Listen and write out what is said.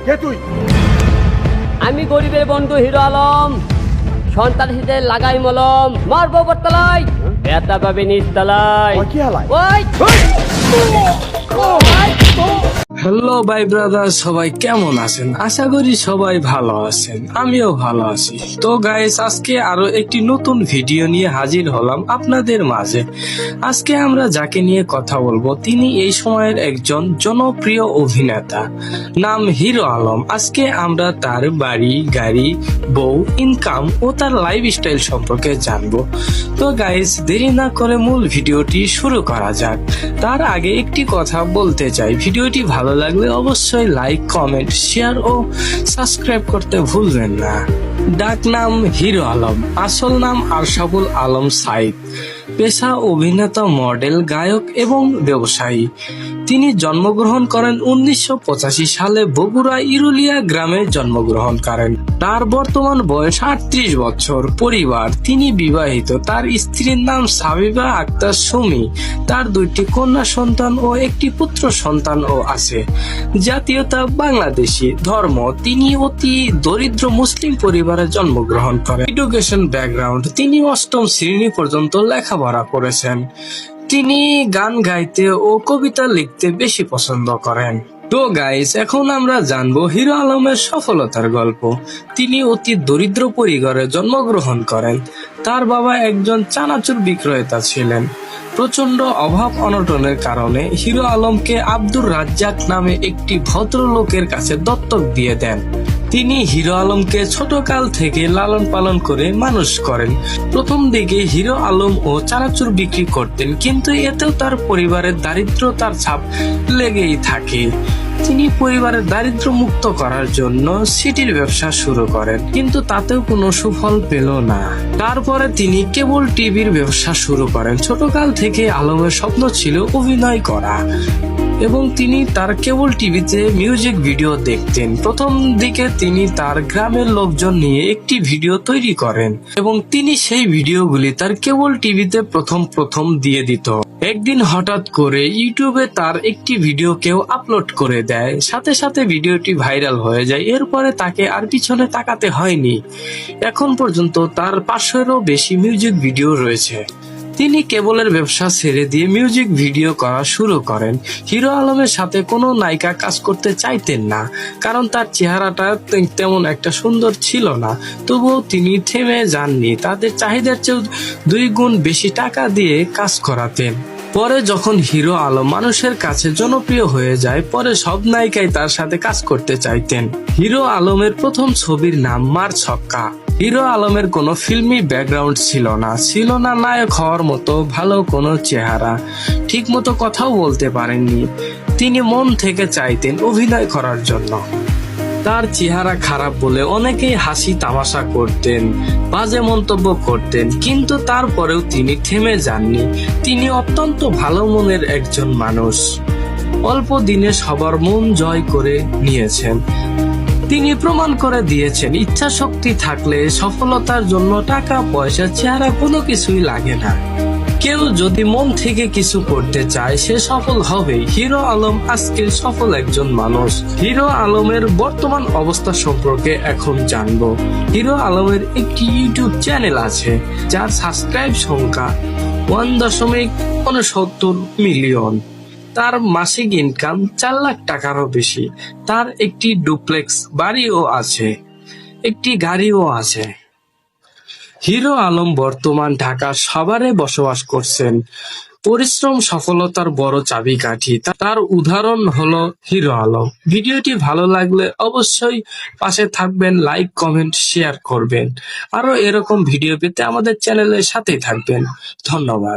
কে তুই? আমি গরিবের বন্ধু হিরো আলম, সন্তান হিসেবে লাগাই মলম, মারবো বটতলায়, ব্যথা পাবে নিচতলায়। ওই কি হালাই? ওই হ্যালো ভাই ব্রাদার, সবাই কেমন আছেন? আশা করি সবাই ভালো আছেন, আমিও ভালো আছি। তো গাইস, আজকে আরো একটি নতুন ভিডিও নিয়ে হাজির হলাম আপনাদের মাঝে। আজকে আমরা যাকে নিয়ে কথা বলবো তিনি এই সময়ের একজন জনপ্রিয় অভিনেতা, নাম হিরো আলম। আজকে আমরা তার বাড়ি, গাড়ি, বউ, ইনকাম ও তার লাইফস্টাইল সম্পর্কে জানবো। তো গাইস, দেরি না করে মূল ভিডিওটি শুরু করা যাক। তার আগে একটি কথা বলতে চাই, ভিডিওটি ভালো লাগলে অবশ্যই লাইক, কমেন্ট, শেয়ার ও সাবস্ক্রাইব করতে ভুলবেন না। ডাক নাম হিরো আলম, আসল নাম আরশাবুল আলম সাইদ। পেশা অভিনেতা, মডেল, গায়ক এবং ব্যবসায়ী। তিনি জন্মগ্রহণ করেন 1985 সালে বগুড়া ইরুলিয়া গ্রামে জন্মগ্রহণ করেন। তার বর্তমান বয়স 38 বছর। পরিবার, তিনি বিবাহিত। তার স্ত্রীর নাম সাবিবা আক্তার সুমি। তার 2টি কন্যা সন্তান ও একটি পুত্র সন্তানও আছে। জাতীয়তা বাংলাদেশী। ধর্ম, তিনি অতি দরিদ্র মুসলিম পরিবারে জন্মগ্রহণ করেন। এডুকেশন ব্যাকগ্রাউন্ড, তিনি 8ম শ্রেণী পর্যন্ত লেখাপড়া করেছেন। তিনি গান গাইতে ও কবিতা লিখতে বেশি পছন্দ করেন। তো গাইস, এখন আমরা জানবো হিরো আলমের সফলতার গল্প। তিনি অতি দরিদ্র পরিবারে জন্মগ্রহণ করেন। তার বাবা একজন চানাচুর বিক্রেতা ছিলেন। প্রচন্ড অভাব অনটনের কারণে হিরো আলমকে আব্দুর রাজ্জাক নামে একটি ভদ্রলোকের কাছে দত্তক দিয়ে দেন। তিনি হিরো আলমকে ছোটকাল থেকে লালন পালন করে মানুষ করেন। প্রথম দিকে হিরো আলম ও চানাচুর বিক্রি করতেন, কিন্তু এতেও তার পরিবারের দারিদ্রতার ছাপ লেগেই থাকে। তিনি পরিবারের দারিদ্র মুক্ত করার জন্য সিটির ব্যবসা শুরু করেন, কিন্তু তাতেও কোনো সুফল পেল না। তারপরে তিনি কেবল টিভির ব্যবসা শুরু করেন। ছোটকাল থেকে আলমের স্বপ্ন ছিল অভিনয় করা এবং তিনি তার কেবল টিভিতে মিউজিক ভিডিও দেখতেন। প্রথম দিকে তিনি তার গ্রামের লোকজন নিয়ে একটি ভিডিও তৈরি করেন এবং তিনি সেই ভিডিওগুলি তার কেবল টিভিতে প্রথম দিয়ে দিত। একদিন হঠাৎ করে ইউটিউবে তার একটি ভিডিও কেউ আপলোড করে দেয়, সাথে সাথে ভিডিওটি ভাইরাল হয়ে যায়। এরপরে তাকে আর পিছনে তাকাতে হয়নি। এখন পর্যন্ত তার 500-এরও বেশি মিউজিক ভিডিও রয়েছে। তিনি কেবলের ব্যবসা ছেড়ে দিয়ে মিউজিক ভিডিও করা শুরু করেন। হিরো আলমের সাথে কোনো নায়িকা কাজ করতে চাইতেন না, কারণ তার চেহারাটা তেমন একটা সুন্দর ছিল না। তবুও তিনি থেমে যাননি। তাদের চাহিদার চেয়েও 2 গুণ বেশি টাকা দিয়ে কাজ করাতেন। পরে যখন হিরো আলম মানুষের কাছে জনপ্রিয় হয়ে যায়, পরে সব নায়িকাই তার সাথে কাজ করতে চাইতেন। হিরো আলমের প্রথম ছবির নাম মার ছক্কা। হিরো আলমের কোনো ফিল্মি ব্যাকগ্রাউন্ড ছিল না নায়ক হওয়ার মতো ভালো কোনো চেহারা, ঠিক মতো কথাও বলতে পারেননি। তিনি মন থেকে চাইতেন অভিনয় করার জন্য। তার চেহারা খারাপ বলে অনেকেই হাসি তামাশা করতেন, বাজে মন্তব্য করতেন, কিন্তু তারপরেও তিনি থেমে যাননি। তিনি অত্যন্ত ভালো মনের একজন মানুষ। অল্প দিনে সবার মন জয় করে নিয়েছেন। তিনি প্রমাণ করে দিয়েছেন, ইচ্ছা শক্তি থাকলে সফলতার জন্য টাকা পয়সা, চেহারা কোনো কিছুই লাগে না। কেউ যদি মন থেকে কিছু করতে চায়, সে সফল হবেই। হিরো আলম আজকে সফল একজন মানুষ। হিরো আলমের বর্তমান অবস্থা সম্পর্কে এখন জানবো। হিরো আলমের একটি ইউটিউব চ্যানেল আছে, যার সাবস্ক্রাইব সংখ্যা 1.69 মিলিয়ন। তার মাসিক ইনকাম 4 লাখ টাকারও বেশি। তার একটি ডুপ্লেক্স বাড়িও আছে, একটি গাড়িও আছে। হিরো আলম বর্তমান ঢাকা শহরে বসবাস করছেন। পরিশ্রম সফলতার বড় চাবিকাঠি। তার উদাহরণ হলো হিরো আলম। ভিডিওটি ভালো লাগলে অবশ্যই পাশে থাকবেন, লাইক, কমেন্ট, শেয়ার করবেন। আরো এরকম ভিডিও পেতে আমাদের চ্যানেলের সাথেই থাকবেন। ধন্যবাদ।